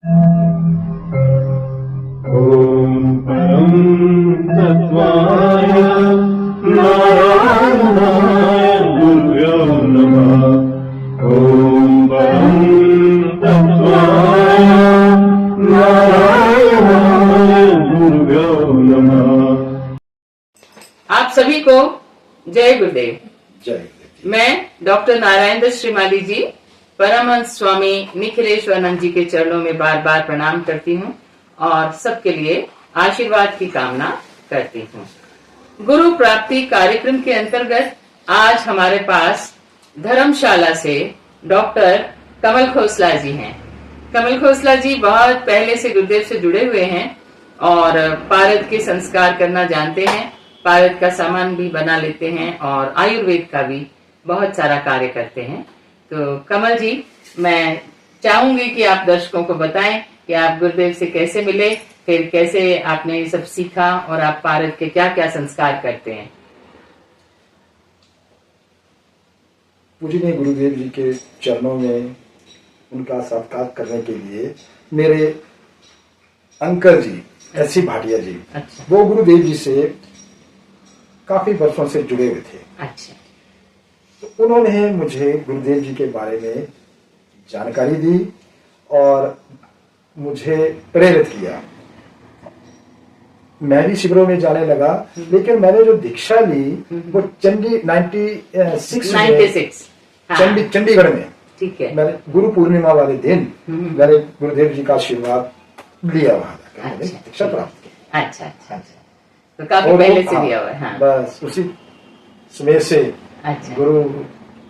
ओम परम तत्वाय नारायणाय गुरुभ्यो नमः। ओम परम तत्वाय नारायणाय गुरुभ्यो नमः। आप सभी को जय गुरुदेव। जय। मैं डॉक्टर नारायण श्रीमाली जी परमहंस स्वामी निखिलेश्वरानंद जी के चरणों में बार बार प्रणाम करती हूँ और सबके लिए आशीर्वाद की कामना करती हूँ। गुरु प्राप्ति कार्यक्रम के अंतर्गत आज हमारे पास धर्मशाला से डॉक्टर कमल खोसला जी हैं। कमल खोसला जी बहुत पहले से गुरुदेव से जुड़े हुए हैं और पारद के संस्कार करना जानते हैं, पारद का सामान भी बना लेते हैं और आयुर्वेद का भी बहुत सारा कार्य करते हैं। तो कमल जी, मैं चाहूंगी कि आप दर्शकों को बताएं कि आप गुरुदेव से कैसे मिले, फिर कैसे आपने ये सब सीखा और आप पारद के क्या क्या संस्कार करते हैं। पूजनीय गुरुदेव जी के चरणों में उनका सत्कार करने के लिए मेरे अंकल जी एस.सी. भाटिया जी, अच्छा। वो गुरुदेव जी से काफी वर्षों से जुड़े हुए थे। अच्छा। तो उन्होंने मुझे गुरुदेव जी के बारे में जानकारी दी और मुझे प्रेरित किया। मैं भी शिविरों में जाने लगा, लेकिन मैंने जो दीक्षा ली वो चंडी 96 चंडीगढ़ में, ठीक है। मैंने गुरु पूर्णिमा वाले दिन मैंने गुरुदेव जी का आशीर्वाद लिया, वहां जाकर मैंने दीक्षा प्राप्त की। अच्छा अच्छा अच्छा, तो काफी पहले से लिया हुआ है। हाँ। बस उसी समय से अच्छा। गुरु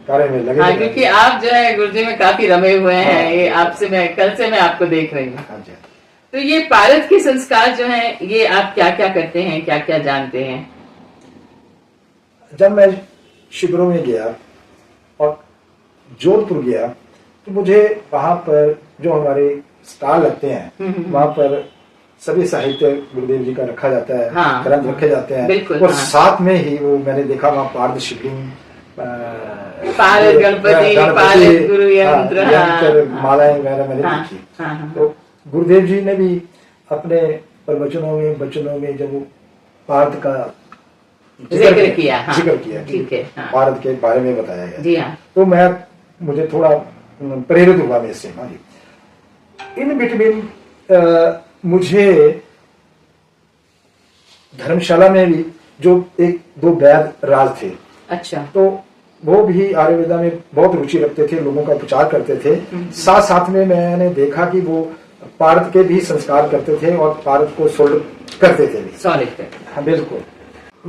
कार्य में लगे। हाँ, क्योंकि आप जो है गुरुजी में काफी रमे हुए हैं। हाँ। ये आपसे मैं कल से मैं आपको देख रही हूँ। हाँ। तो ये पारद के संस्कार जो हैं, ये आप क्या क्या करते हैं, क्या क्या जानते हैं? जब मैं शिविरों में गया और जोधपुर गया तो मुझे वहां पर जो हमारे स्टॉल लगते हैं वहां पर सभी साहित्य गुरुदेव जी का रखा जाता है। हाँ, ग्रंथ रखे जाते हैं। और हाँ। साथ में ही वो मैंने देखा वहां पारद शिवलिंग, पारद गणपति, पारद गुरु यंत्र, मालाएं वगैरह मैंने देखी। तो गुरुदेव जी ने भी अपने प्रवचनों में वचनों में जब वो पारद का जिक्र किया, ठीक है, पारद के बारे में बताया गया जी हाँ। तो मुझे थोड़ा प्रेरित हुआ मैं इससे। हाँ जी। इन बिटवीन मुझे धर्मशाला में भी जो एक दो वैद राज थे, अच्छा, तो वो भी आयुर्वेदा में बहुत रुचि रखते थे, लोगों का प्रचार करते थे। साथ साथ में मैंने देखा कि वो पारद के भी संस्कार करते थे और पारद को सोल्ड करते थे भी। हाँ, बिल्कुल।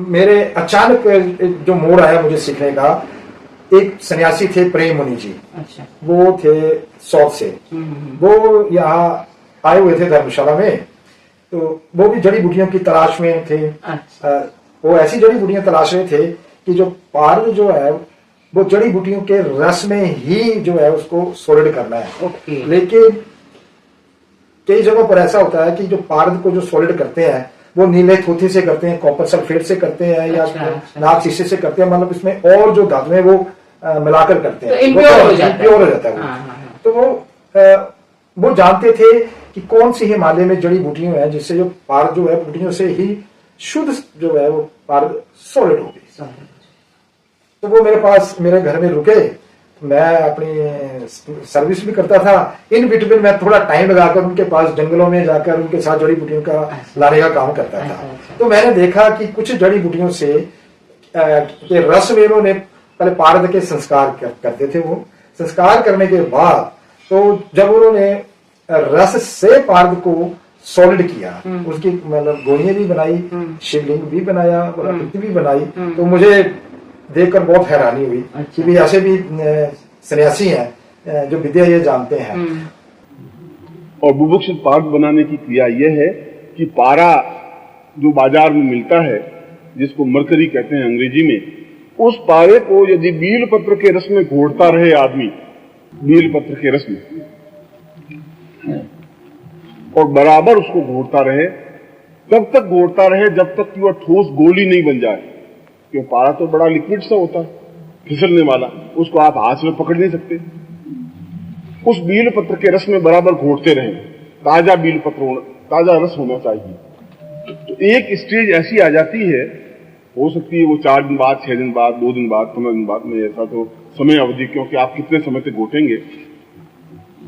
मेरे अचानक जो मोड़ आया मुझे सीखने का, एक सन्यासी थे प्रेम मुनि जी। अच्छा। वो थे साउथ से, वो यहाँ आए हुए थे धर्मशाला में। तो वो भी जड़ी बूटियों की तलाश में थे। अच्छा। वो ऐसी जड़ी बूटियां तलाश रहे थे कि जो पारद जो है वो जड़ी बूटियों के रस में ही जो है उसको सोलिड करना है। ओके। लेकिन कई जगहों पर ऐसा होता है कि जो पारद को जो सोलिड करते हैं वो नीले थोथी से करते हैं, कॉपर सल्फेट से करते हैं, या नाग शीशे से करते हैं, मतलब इसमें और जो धातुएं वो मिलाकर करते हैं, इम्प्योर हो जाता है। तो वो जानते थे कि कौन सी हिमालय में जड़ी बूटियां हैं जिससे जो पारद जो है बूटियों से ही शुद्ध जो है वो पारद सॉलिड हो गई। तो वो मेरे पास मेरे घर में रुके, मैं अपनी सर्विस भी करता था। इन बिटवीन मैं थोड़ा टाइम लगाकर उनके पास जंगलों में जाकर उनके साथ जड़ी बूटियों का लाने का काम करता था। तो मैंने देखा कि कुछ जड़ी बूटियों से के रस में उन्होंने पहले पारद के संस्कार करते थे। वो संस्कार करने के बाद तो जब उन्होंने रस से पारद को सॉलिड किया, उसकी मतलब गोलियां भी बनाई, शिवलिंग भी बनाया, आकृति भी बनाई, तो मुझे देखकर बहुत हैरानी हुई। अच्छा। कि ऐसे भी सन्यासी हैं जो विद्या ये जानते हैं। और बुभुक्षित पारद बनाने की क्रिया यह है कि पारा जो बाजार में मिलता है, जिसको मरकरी कहते हैं अंग्रेजी में, उस पारे को यदि बील पत्र के रस में घोटता रहे आदमी, बील पत्र के रस में, और बराबर उसको घोटता रहे, तब तक घोटता रहे जब तक कि वह ठोस गोली नहीं बन जाए। क्यों, पारा तो बड़ा लिक्विड सा होता है, फिसलने वाला, उसको आप हाथ में पकड़ नहीं सकते। उस बील पत्र के रस में बराबर घोटते रहे ताजा बील पत्र, ताजा रस होना चाहिए। तो एक स्टेज ऐसी आ जाती है, हो सकती है वो 4 दिन बाद, 6 दिन बाद, 2 दिन बाद, 15 दिन बाद में, ऐसा तो समय अवधि, क्योंकि आप कितने समय तक घोटेंगे,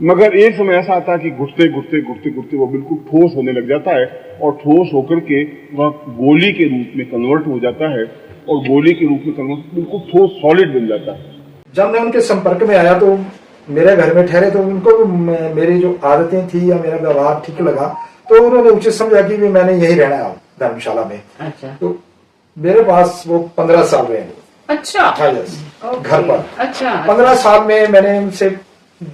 मगर एक समय ऐसा आता है कि घुटते घुटते घुटते घुटते वो बिल्कुल ठोस होने लग जाता है, और ठोस होकर के वह गोली के रूप में कन्वर्ट हो जाता है, और गोली के रूप में कन्वर्ट बिल्कुल ठोस सॉलिड बन जाता है। जब मैं उनके संपर्क में आया तो मेरे घर में ठहरे, तो उनको मेरी जो आदतें थी या मेरा व्यवहार ठीक लगा, तो उन्होंने उचित समझा कि भी मैंने यही रहना है धर्मशाला में। अच्छा। तो मेरे पास वो 15 साल रहे। अच्छा। हाँ, यस, घर पर। अच्छा। 15 साल में मैंने उनसे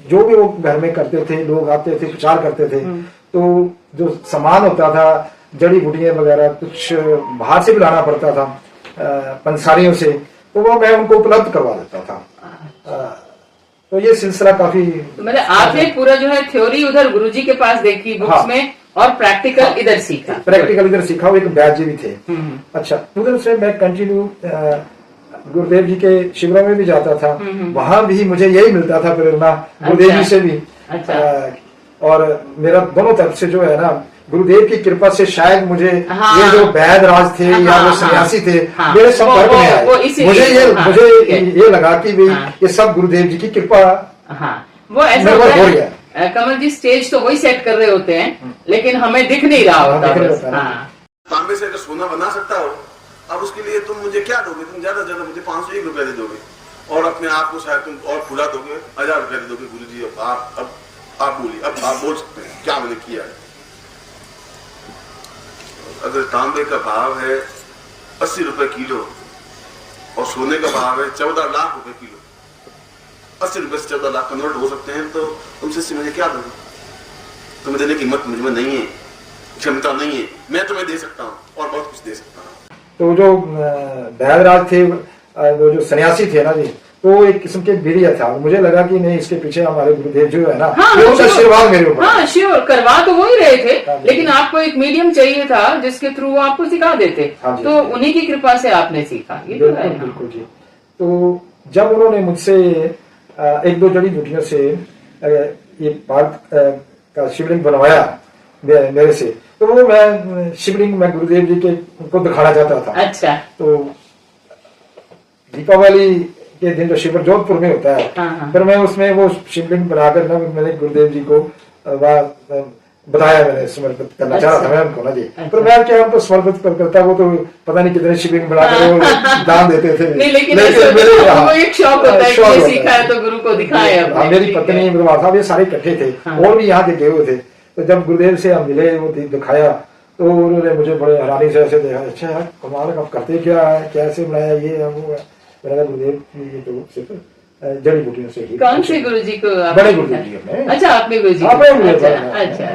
जो भी वो घर में करते थे, लोग आते थे, प्रचार करते थे, तो जो सामान होता था, जड़ी बूटियां वगैरह, कुछ बाहर से भी लाना पड़ता था पंसारियों से, तो वो मैं उनको उपलब्ध करवा देता था। तो ये सिलसिला काफी, मतलब आपने पूरा जो है थ्योरी उधर गुरुजी के पास देखी बुक्स हाँ, में, और प्रैक्टिकल इधर सीखा। प्रैक्टिकल इधर सीखा। वो एक बैच जी भी थे। अच्छा, उधर से मैं कंटिन्यू गुरुदेव जी के शिविरों में भी जाता था, वहां भी मुझे यही मिलता था प्रेरणा, गुरुदेव जी से भी। और मेरा दोनों तरफ से जो है ना, गुरुदेव की कृपा से शायद मुझे ये जो वैद राज थे या वो सन्यासी थे, मेरे संपर्क में आए। मुझे ये लगा कि ये सब गुरुदेव जी की कृपा। वो ऐसा हो गया। कमल जी स्टेज तो वही सेट कर रहे होते हैं, लेकिन हमें दिख नहीं रहा होता। तांबे से अगर सोना बना सकता हो, अब उसके लिए तुम मुझे क्या दोगे? तुम ज्यादा ज्यादा मुझे 501 रुपया दे दोगे, और अपने आप को शायद तुम और फुला दोगे, 1000 रुपया दे दोगे। गुरुजी अब आप बोलिए, अब आप बोल सकते हैं क्या मैंने किया है। अगर तांबे का भाव है 80 रुपए किलो और सोने का भाव है 14 लाख रुपए किलो, 80 रुपए से 14 लाख कन्वर्ट हो सकते हैं, तो तुमसे मुझे क्या दोगे? तुम्हें देने की हिम्मत मुझ में नहीं है, क्षमता नहीं है। मैं तुम्हें दे सकता हूँ और बहुत कुछ दे सकता हूँ। तो जो बैदराज थे, वो जो सन्यासी थे ना जी, तो एक किस्म के वीर्य था। मुझे लगा कि नहीं, इसके पीछे हमारे गुरुदेव जो है ना, उनका आशीर्वाद मेरे ऊपर। हाँ, श्योर, करवा तो वो ही रहे थे, लेकिन आपको एक मीडियम चाहिए था जिसके थ्रू वो आपको सिखा देते। तो उन्हीं की कृपा से आपने सीखा। ये बिल्कुल बिल्कुल जी। तो जब उन्होंने मुझसे 1-2 जड़ी बूटियों से ये पार्क का शिवलिंग बनवाया मेरे से, तो वो मैं शिवलिंग में गुरुदेव जी के को दिखाना चाहता था। अच्छा। तो दीपावली के दिन जो शिविर जोधपुर में होता है, फिर मैं उसमें वो शिवलिंग बनाकर ना मैंने गुरुदेव जी को बताया, मैंने समर्पित करना चाह रहा था मैं उनको ना जी। पर मैं क्या उनको समर्पित करता, वो तो पता नहीं कितने शिवलिंग बनाकर वो दान देते थे। नहीं, लेकिन एक शौक होता है कि सीखा है तो गुरु को दिखाया। मेरी पत्नी साहब ये सारे इकट्ठे थे, और भी यहाँ के गए हुए थे। तो जब गुरुदेव से हम मिले, वो दिखाया, तो उन्होंने मुझे बड़े हैरानी से ऐसे देखा, अच्छा यार कमाल, आप करते क्या है, कैसे बनाया, ये है वो है। मैंने गुरुदेव ये तो सिर्फ जड़ी बूटियों से ही। कौन से गुरु जी को? बड़े गुरुदेव जी ने। अच्छा, आपने गुरु जी? अच्छा,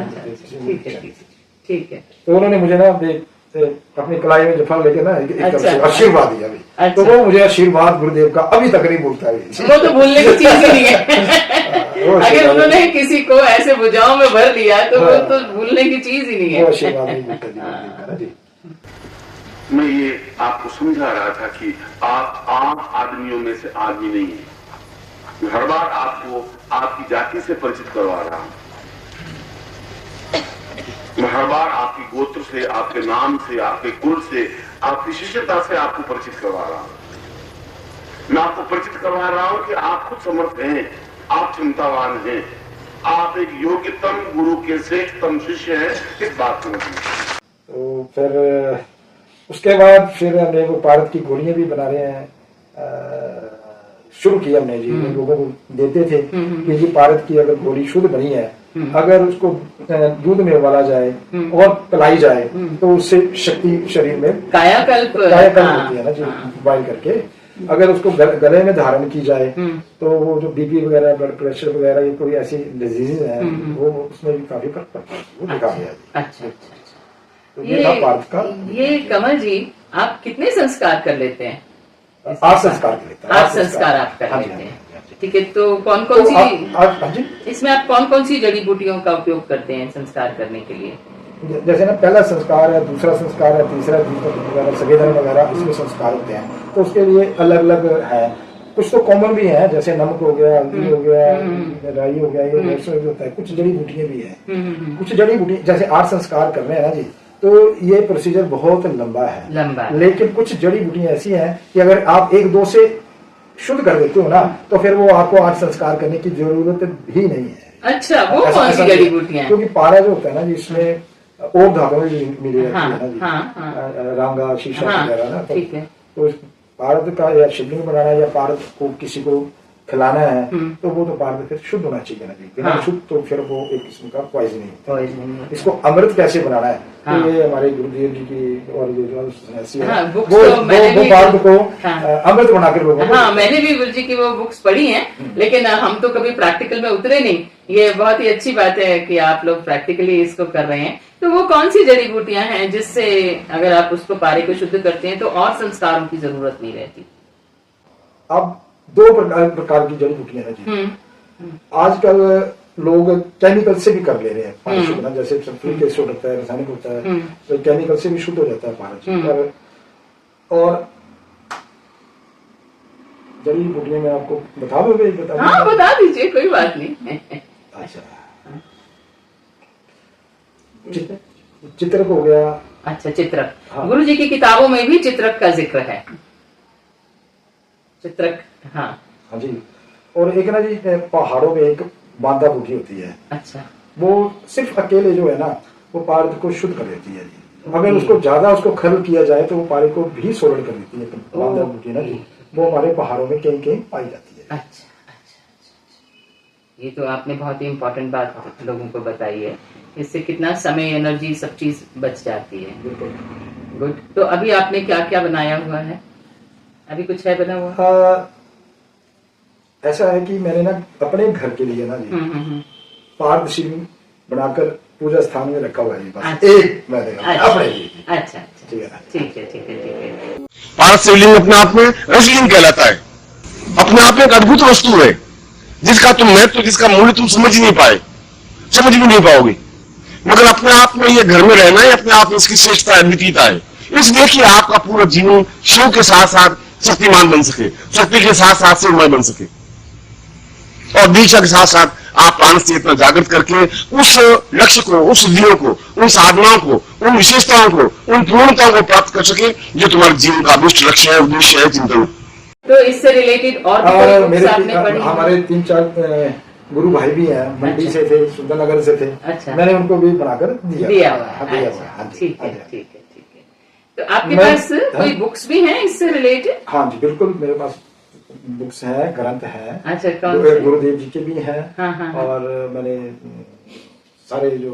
ठीक है। तो उन्होंने मुझे ना अपनी कलाई में जफा लेके ना एक आशीर्वाद दिया। तो वो मुझे आशीर्वाद गुरुदेव का अभी तक नहीं भूलता है। वो तो भूलने की चीज ही नहीं है। अगर उन्होंने किसी को ऐसे बुझाओं में भर लिया तो वो तो भूलने की चीज ही नहीं है। आशीर्वाद नहीं भूलता जी। मैं ये आपको समझा रहा था कि आप आम आदमियों में से आदमी नहीं है। हर बार आपको आपकी जाति से परिचित करवा रहा हूं, मैं हर बार आपकी गोत्र से, आपके नाम से, आपके कुल से, आपकी शिष्यता से आपको परिचित करवा रहा हूं। मैं आपको परिचित करवा रहा हूं कि आप खुद समर्थ हैं, आप क्षमतावान हैं, आप एक योग्यतम गुरु के श्रेष्ठतम शिष्य हैं, इस बात को समझिए। तो फिर उसके बाद फिर हमने वो पारद की गोलियां भी बना रहे हैं, शुरू किया हमने जी। लोगों को देते थे कि जी पारद की अगर गोली शुद्ध बनी है, अगर उसको दूध में उबाला जाए और पिलाई जाए, तो उससे शक्ति शरीर में कायाकल्प होती है ना जी, बॉइल करके। अगर उसको गले में धारण की जाए, तो वो जो बीपी वगैरह, ब्लड प्रेशर वगैरह, ये कोई ऐसी डिजीज है, वो उसमें भी काफी फर्क पड़ता है। वो दिखा गया। अच्छा। तो ये कमल जी, आप कितने संस्कार कर लेते हैं? 8 संस्कार कर लेते हैं। 8 संस्कार आप कर लेते हैं, ठीक है। तो कौन कौन सी इसमें आप कौन कौन सी जड़ी बूटियों का उपयोग करते हैं संस्कार करने के लिए? जैसे ना पहला संस्कार है, दूसरा संस्कार है, तीसरा दीपक वगैरह, सगेदन वगैरह, इसमें संस्कार होते हैं। तो उसके लिए अलग अलग है। कुछ तो कॉमन भी है, जैसे नमक हो गया, हल्दी हो गया, राई हो गया, ये वैसे भी होता है। कुछ जड़ी बूटियां भी हैं, कुछ जड़ी बूटी जैसे आठ संस्कार कर रहे हैं ना जी, तो ये प्रोसीजर बहुत लंबा है। लेकिन कुछ जड़ी बूटियां ऐसी हैं कि अगर आप एक दो से शुद्ध कर देते हो ना, तो फिर वो आपको आठ संस्कार करने की जरूरत भी नहीं है। अच्छा, वो कौन सी जड़ी बूटियां? क्योंकि पारा जो होता है ना जी, इसमें और धातुएं मिली रहती है ना जी, रांगा, शीशा वगैरह ना, तो पारद का या शिवलिंग बनाना या पारद को किसी को खिलाना है, तो वो तो पारद फिर शुद्ध होना चाहिए ना जी, बिना शुद्ध तो फिर वो एक किस्म का पॉइजनिंग। इसको अमृत कैसे बनाना है, तो ये हमारे गुरुदेव जी की और ये जो सन्यासी है, वो पारद को अमृत बना के लोगों को। मैंने भी गुरु जी की वो बुक्स पढ़ी हैं, लेकिन हम तो कभी प्रैक्टिकल में उतरे नहीं। ये बहुत ही अच्छी बात है कि आप लोग प्रैक्टिकली इसको कर रहे हैं। तो वो कौन सी जड़ी बूटियां हैं जिससे अगर आप उसको पारे को शुद्ध करते हैं तो और संस्कारों की जरूरत नहीं रहती? अब दो प्रकार की जड़ी बूटियां हैं जी। आजकल लोग केमिकल से भी कर ले रहे हैं पानी शुद्ध, जैसे सल्फ्यूरिक एसिड होता है, रासायनिक होता है, तो केमिकल से भी शुद्ध हो जाता है पानी। और जड़ी बूटियां मैं आपको बता दोगे? बता दीजिए, कोई बात नहीं। अच्छा, चित्रक हो गया। अच्छा, चित्रक। गुरु जी की किताबों में भी चित्रक का जिक्र है। चित्रक, हाँ जी। और एक ना जी, पहाड़ों में एक बांदा बूटी होती है। अच्छा, वो सिर्फ अकेले जो है ना, वो पारद को शुद्ध कर देती है जी। अगर उसको ज्यादा उसको खर्ल किया जाए तो वो पारे को भी सोलड़ कर देती है। बांदा बूटी ना जी, वो हमारे पहाड़ों में कहीं कहीं पाई जाती है। अच्छा, ये तो आपने बहुत ही इम्पोर्टेंट बात लोगों को बताई है। इससे कितना समय, एनर्जी, सब चीज बच जाती है। बिल्कुल, गुड। तो अभी आपने क्या क्या बनाया हुआ है? अभी कुछ है बना हुआ? ऐसा है कि मैंने ना अपने घर के लिए ना जी पार्द शिवलिंग बनाकर पूजा स्थान में रखा हुआ है। बस एक मैंने अपने लिए। अच्छा, ठीक है, ठीक है, ठीक है। पार्थ शिवलिंग अपने आप में रसलिंग कहलाता है। अपने आप में एक अद्भुत वस्तु है जिसका तुम महत्व, जिसका मूल्य तुम समझ ही नहीं पाए, समझ भी नहीं पाओगे। मगर अपने आप में ये घर में रहना है, अपने आप में इसकी श्रेष्ठता, अद्वितीयता है। इसलिए कि आपका पूरा जीवन शिव के साथ साथ शक्तिमान बन सके, शक्ति के साथ साथ शिवमय बन सके, और दीक्षा के साथ साथ आप प्राण चेतना जागृत करके उस लक्ष्य को, उस सिद्धियों को, उन साधनाओं को, उन विशेषताओं को, उन पूर्णताओं को प्राप्त कर सके जो तुम्हारे जीवन का अभिष्ट लक्ष्य है, उद्देश्य है, चिंतन। तो इससे रिलेटेड और हमारे 3-4 गुरु भाई भी हैं, मंडी से थे, सुंदरनगर से थे। अच्छा, मैंने उनको भी बनाकर दिया हुआ। ठीक है, ठीक है, ठीक है। तो आपके पास कोई बुक्स भी हैं इससे रिलेटेड? हाँ जी, बिल्कुल, मेरे पास बुक्स हैं, ग्रंथ हैं। अच्छा, गुरुदेव जी के भी हैं। और मैंने सारे जो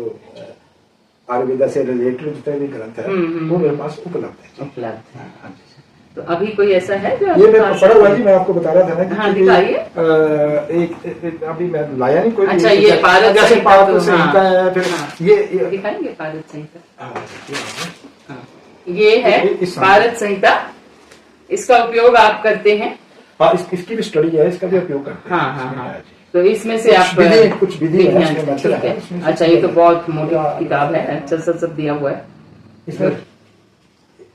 आयुर्वेदा से रिलेटेड जितने भी ग्रंथ हैं वो मेरे पास उपलब्ध है। तो अभी कोई ऐसा है जो ये मैं पढ़ा हुआ जी, मैं आपको बता रहा था ना कि एक अभी मैं लाया नहीं कोई। अच्छा, ये पारद संहिता है, फिर ये दिखाएंगे पारद संहिता। ये है पारद संहिता, इसका उपयोग आप करते हैं? हाँ, इसकी भी स्टडी है, इसका भी उपयोग करते हैं। हाँ। तो इसमें से आप कुछ विधि है। अच्छा, ये तो बहुत मोटी किताब है, अच्छा सब दिया हुआ है।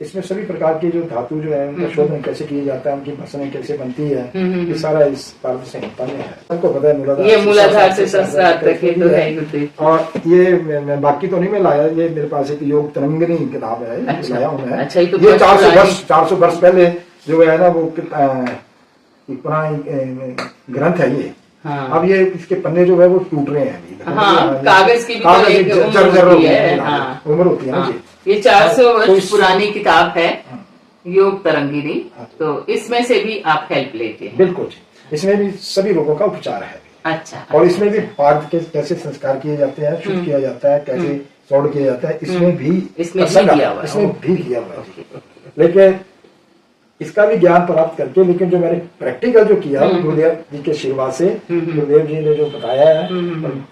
इसमें सभी प्रकार की जो धातु जो है उनका शोधन कैसे किया जाता है, उनकी भस्में कैसे बनती है, ये सारा इस पारद संहिता में है। सबको पता है, ये मूलाधार से संस्कार तक ये तो है। और ये बाकी तो नहीं मैं लाया, ये मेरे पास एक योग तरंगिनी किताब है, लाया हूँ मैं। अच्छा, ये 400 वर्ष पहले जो है ना, वो पुराना ग्रंथ है ये। अब ये इसके पन्ने जो है वो टूट रहे हैं अभी। कागज की उम्र होती है ना जी। ये 400 वर्ष पुरानी किताब है, योग तरंगिनी। तो इसमें से भी आप हेल्प लेते हैं? बिल्कुल, इसमें भी सभी रोगों का उपचार है। अच्छा, और इसमें भी पार्थ के कैसे संस्कार किए जाते हैं, शुद्ध किया जाता है, कैसे सौड़ किया जाता है, इसमें भी किया हुआ है। लेकिन इसका भी ज्ञान प्राप्त करके, लेकिन जो मैंने प्रैक्टिकल जो किया गुरुदेव जी के आशीर्वाद से, गुरुदेव जी ने जो बताया है,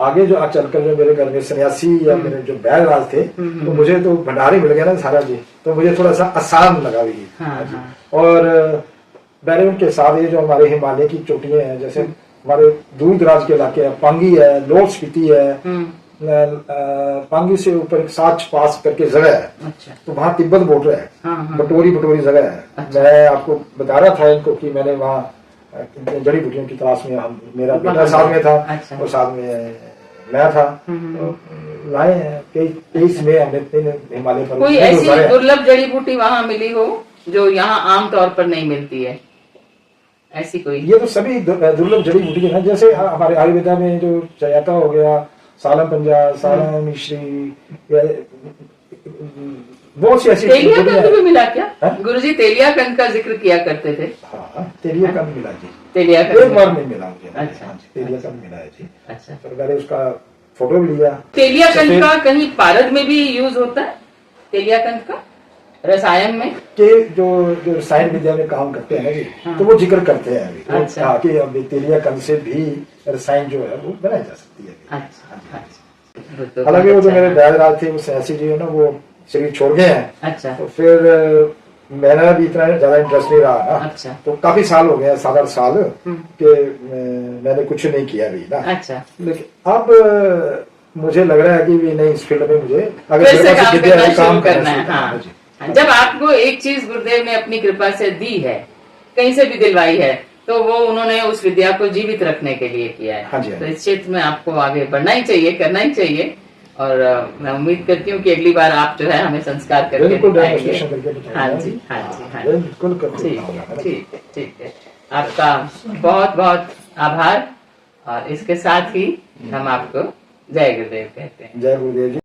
आगे जो चलकर जो मेरे घर में सन्यासी या मेरे जो बैलराज थे, तो मुझे तो भंडारी मिल गया ना सारा जी, तो मुझे थोड़ा सा आसान लगा भी। और मैंने उनके साथ ये जो हमारे हिमालय की चोटियां हैं, जैसे हमारे दूर दराज के इलाके है, पांगी है, लाहौल स्पीति है, पांगी से ऊपर एक साच पास करके जगह है। अच्छा। तो वहाँ तिब्बत बॉर्डर है। बटोरी जगह है। अच्छा। मैं आपको बता रहा था इनको कि मैंने वहाँ जड़ी बूटियों की तलाश में हम, मेरा बेटा साथ में था। अच्छा। और साथ में मैं था। तो लाए हैं 23 में हमने 3 हिमालय पर कोई ऐसी दुर्लभ जड़ी बूटी वहाँ मिली हो जो यहाँ आम तौर पर नहीं मिलती है, ऐसी कोई? ये तो सभी दुर्लभ जड़ी बूटी है, जैसे हमारे आयुर्वेदा में जो चयाता हो गया, सालम पंजा, सालम मिश्री, बहुत सी ऐसी तेलियाकंद भी मिला क्या? गुरुजी तेलियाकंद का जिक्र किया करते थे। हाँ, तेलियाकंद मिला जी। तेलियाकंद एक बार नहीं मिला मुझे। अच्छा। हाँ जी, तेलियाकंद मिला है जी। अच्छा। तो मैंने उसका फोटो भी लिया। तेलियाकंद का कहीं पारद में भी यूज होता है, तेलियाकंद का रसायन में? के जो रसायन विद्या में काम करते हैं ना जी, हाँ। तो वो जिक्र करते हैं अभी। अच्छा। हाँ, कि अभी तेलियाकंद से भी रसायन जो है वो बनाई जा सकती है। अच्छा, अच्छा। हालांकि वो जो मेरे दादाजी थे, वो सयासी जी है ना, वो शरीर छोड़ गए हैं। अच्छा। तो फिर मेरा भी इतना ज्यादा इंटरेस्ट नहीं रहा ना। अच्छा। तो काफी साल हो गए, 7-8 साल कि मैंने कुछ नहीं किया अभी ना। अच्छा। लेकिन अब मुझे लग रहा है कि भी नहीं, इस फील्ड में मुझे अगर फिर से मेरे पास काम विद्या करना है, काम शुरू करना है। हाँ। जी। जब आपको एक चीज गुरुदेव ने अपनी कृपा से दी है, कहीं से भी दिलवाई है, तो वो उन्होंने उस विद्या को जीवित रखने के लिए किया है। हाँ जी, हाँ तो जी। इस क्षेत्र में आपको आगे बढ़ना ही चाहिए, करना ही चाहिए। और मैं उम्मीद करती हूँ कि अगली बार आप जो है हमें संस्कार करके बिल्कुल दिखाएंगे। डेमोन्स्ट्रेशन करके दिखाएंगे। हाँ जी, हाँ जी, हाँ जी। बिल्कुल करके ठीक दिखाऊंगा। है, ठीक है, ठीक है। आपका बहुत बहुत आभार। और इसके साथ ही हम आपको जय गुरुदेव कहते हैं। जय गुरुदेव जी।